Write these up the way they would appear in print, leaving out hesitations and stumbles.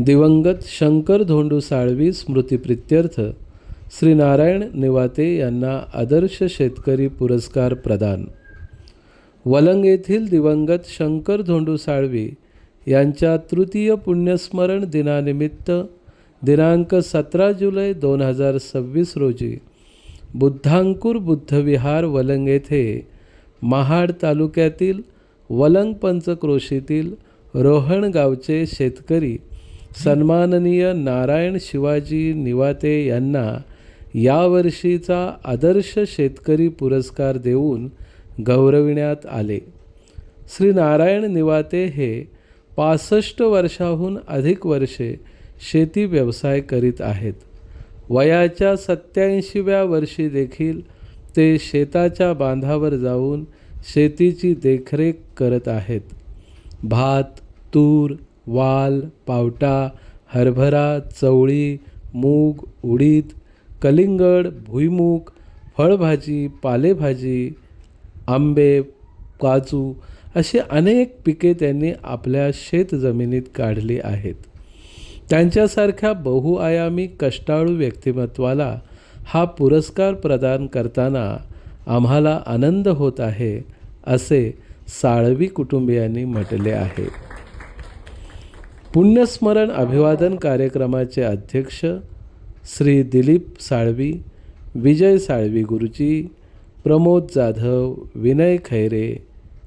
दिवंगत शंकर धोंडू साळवी स्मृतिप्रित्यर्थ श्री नारायण निवाते यांना आदर्श शेतकरी पुरस्कार प्रदान. वलंग येथील दिवंगत शंकर धोंडू साळवी यांच्या तृतीय पुण्यस्मरण दिनानिमित्त दिनांक 17 जुलै 2026 रोजी बुद्धांकुर बुद्धविहार वलंग येथे महाड तालुक्यातील वलंग पंचक्रोशीतील रोहण गावचे शेतकरी सन्माननीय नारायण शिवाजी निवाते यांना यावर्षीचा आदर्श शेतकरी पुरस्कार देऊन गौरविण्यात आले. श्री नारायण निवाते हे 65 वर्षाहून अधिक वर्षे शेती व्यवसाय करीत आहेत. वयाच्या 87व्या वर्षी देखील ते शेताच्या बांधावर जाऊन शेतीची देखरेख करत आहेत. भात, तूर, वाल, पावटा, हरभरा, चवळी, मूग, उडीद, कलिंगड, भुईमूग, फळभाजी, पालेभाजी, आंबे, काजू अशी अनेक पिके त्यांनी आपल्या शेतजमिनीत काढली आहेत. त्यांच्यासारख्या बहुआयामी कष्टाळू व्यक्तिमत्वाला हा पुरस्कार प्रदान करताना आम्हाला आनंद होत आहे, असे साळवी कुटुंबियांनी म्हटले आहे. पुण्यस्मरण अभिवादन कार्यक्रमाचे अध्यक्ष श्री दिलीप साळवी, विजय साळवी गुरुजी, प्रमोद जाधव, विनय खैरे,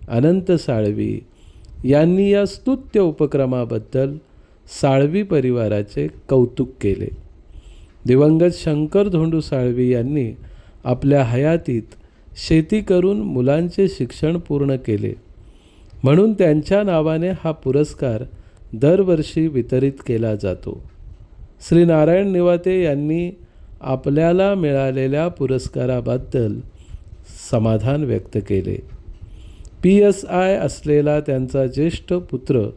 अनंत साळवी यांनी या स्तुत्य उपक्रमाबद्दल साळवी परिवाराचे कौतुक केले. दिवंगत शंकर धोंडू साळवी यांनी आपल्या हयातीत शेती करून मुलांचे शिक्षण पूर्ण केले, म्हणून त्यांच्या नावाने हा पुरस्कार दरवर्षी वितरित केला जातो. श्री नारायण निवाते यांनी आपल्याला मिळालेल्या पुरस्काराबद्दल समाधान व्यक्त केले. PSI असलेला त्यांचा ज्येष्ठ पुत्र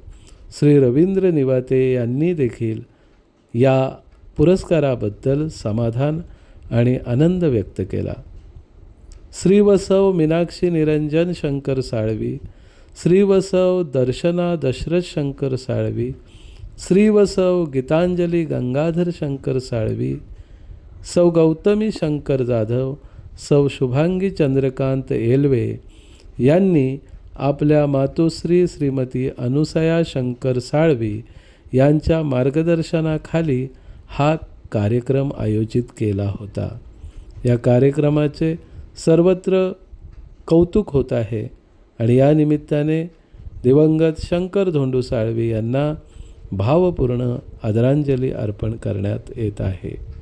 श्री रवींद्र निवाते यांनी देखील या पुरस्काराबद्दल समाधान आणि आनंद व्यक्त केला. श्री वसव मीनाक्षी निरंजन शंकर साळवी, श्री वसव दर्शना दशरथ शंकर साळवी, श्री वसव गीतांजली गंगाधर शंकर साळवी, सौ गौतमी शंकर जाधव, सौ शुभांगी चंद्रकांत एलवे यांनी आपल्या मातोश्री श्रीमती अनुसया शंकर साळवी यांच्या मार्गदर्शनाखाली हा कार्यक्रम आयोजित केला होता. या कार्यक्रमाचे सर्वत्र कौतुक होत आहे आणि या निमित्ताने दिवंगत शंकर धोंडू साळवी यांना भावपूर्ण आदरांजली अर्पण करण्यात येत आहे.